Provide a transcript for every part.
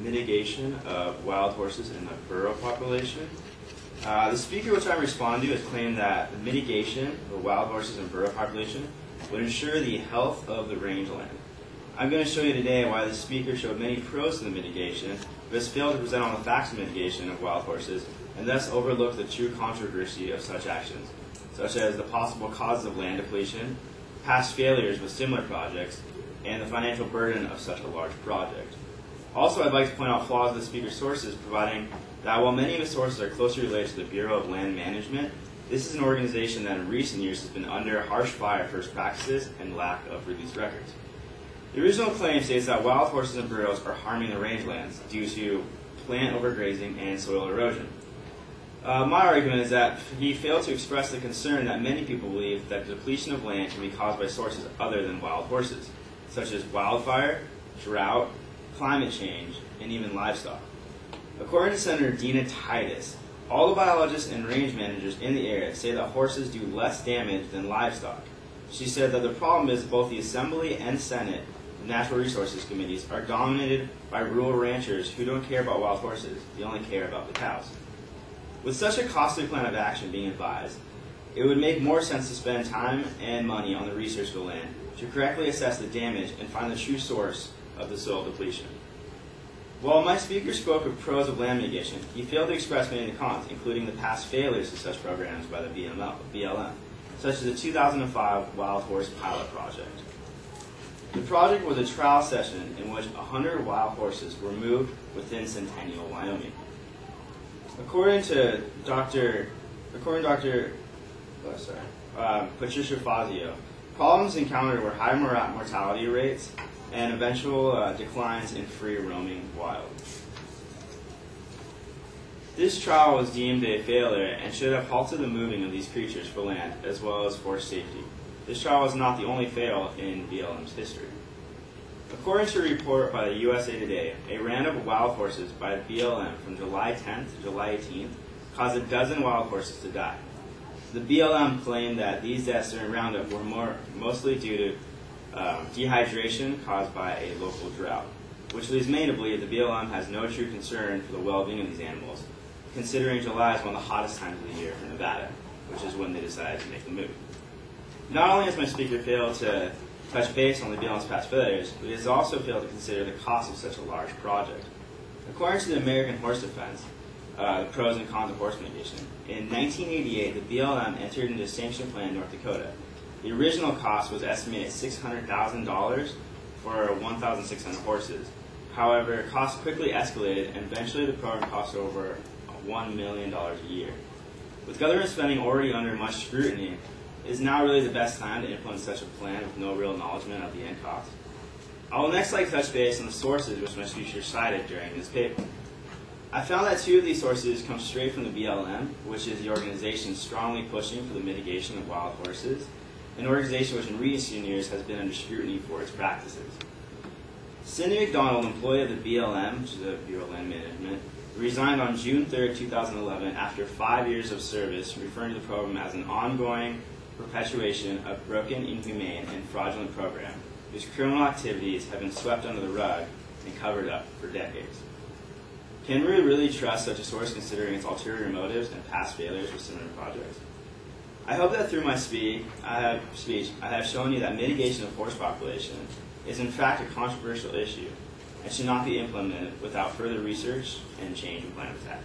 mitigation of wild horses in the burro population. The speaker will try to respond to has claimed that the mitigation of wild horses in burro population would ensure the health of the rangeland. I'm going to show you today why the speaker showed many pros to the mitigation, but has failed to present on the facts of mitigation of wild horses, and thus overlooked the true controversy of such actions, such as the possible causes of land depletion, past failures with similar projects, and the financial burden of such a large project. Also, I'd like to point out flaws of the speaker's sources, providing that while many of his sources are closely related to the Bureau of Land Management, this is an organization that in recent years has been under harsh fire for its practices and lack of released records. The original claim states that wild horses and burros are harming the rangelands due to plant overgrazing and soil erosion. My argument is that he failed to express the concern that many people believe that the depletion of land can be caused by sources other than wild horses, such as wildfire, drought, climate change, and even livestock. According to Senator Dina Titus, all the biologists and range managers in the area say that horses do less damage than livestock. She said that the problem is both the Assembly and Senate Natural Resources Committees are dominated by rural ranchers who don't care about wild horses, they only care about the cows. With such a costly plan of action being advised, it would make more sense to spend time and money on the research of the land to correctly assess the damage and find the true source of the soil depletion. While my speaker spoke of pros of land mitigation, he failed to express many of the cons, including the past failures of such programs by the BLM, such as the 2005 Wild Horse Pilot Project. The project was a trial session in which 100 wild horses were moved within Centennial, Wyoming. According to Patricia Fazio, problems encountered were high mortality rates and eventual declines in free roaming wild. This trial was deemed a failure and should have halted the moving of these creatures for land as well as for safety. This trial was not the only fail in BLM's history. According to a report by the USA Today, a random of wild horses by BLM from July 10th to July 18th caused a dozen wild horses to die. The BLM claimed that these deaths during Roundup were mostly due to dehydration caused by a local drought, which leads many to believe the BLM has no true concern for the well-being of these animals, considering July is one of the hottest times of the year for Nevada, which is when they decided to make the move. Not only has my speaker failed to touch base on the BLM's past failures, but he has also failed to consider the cost of such a large project. According to the American Horse Defense, the pros and cons of horse mitigation, in 1988, the BLM entered into a sanction plan in North Dakota. The original cost was estimated at $600,000 for 1,600 horses. However, costs quickly escalated, and eventually the program cost over $1 million a year. With government spending already under much scrutiny, it is now really the best time to implement such a plan with no real acknowledgement of the end cost. I will next like to touch base on the sources which my speaker cited during this paper. I found that two of these sources come straight from the BLM, which is the organization strongly pushing for the mitigation of wild horses, an organization which in recent years has been under scrutiny for its practices. Cindy McDonald, employee of the BLM, which is the Bureau of Land Management, resigned on June 3, 2011 after 5 years of service, referring to the program as an ongoing perpetuation of broken, inhumane, and fraudulent program whose criminal activities have been swept under the rug and covered up for decades. Can we really trust such a source considering its ulterior motives and past failures with similar projects? I hope that through my speech, I have shown you that mitigation of horse population is in fact a controversial issue and should not be implemented without further research and change in plan of attack.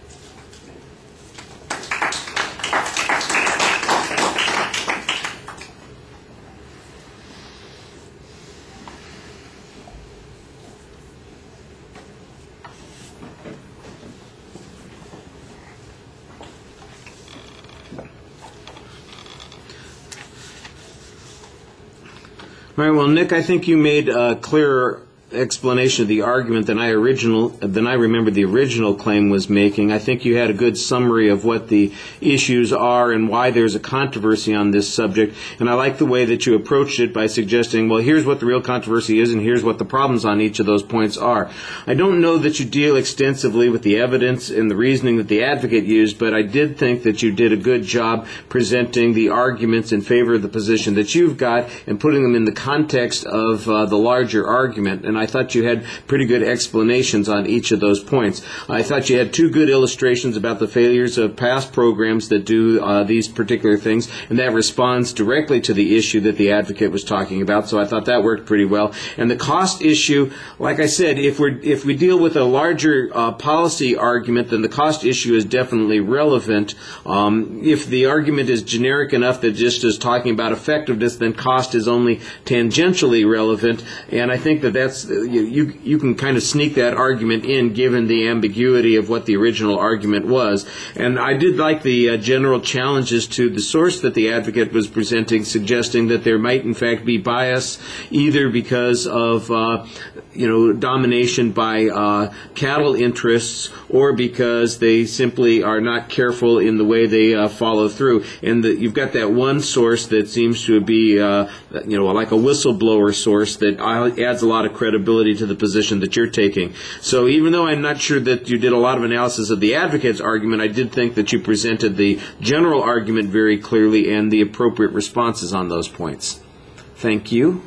All right, well, Nick, I think you made a clearer explanation of the argument than I remember the original claim was making. I think you had a good summary of what the issues are and why there's a controversy on this subject, and I like the way that you approached it by suggesting, well, here's what the real controversy is and here's what the problems on each of those points are. I don't know that you deal extensively with the evidence and the reasoning that the advocate used, but I did think that you did a good job presenting the arguments in favor of the position that you've got and putting them in the context of the larger argument. And and I thought you had pretty good explanations on each of those points. I thought you had two good illustrations about the failures of past programs that do these particular things, and that responds directly to the issue that the advocate was talking about, so I thought that worked pretty well. And the cost issue, like I said, if we deal with a larger policy argument, then the cost issue is definitely relevant. If the argument is generic enough that just is talking about effectiveness, then cost is only tangentially relevant, and I think that that's you can kind of sneak that argument in given the ambiguity of what the original argument was. And I did like the general challenges to the source that the advocate was presenting, suggesting that there might in fact be bias either because of domination by cattle interests, or because they simply are not careful in the way they follow through. And you've got that one source that seems to be, like a whistleblower source that adds a lot of credibility to the position that you're taking. So even though I'm not sure that you did a lot of analysis of the advocate's argument, I did think that you presented the general argument very clearly and the appropriate responses on those points. Thank you.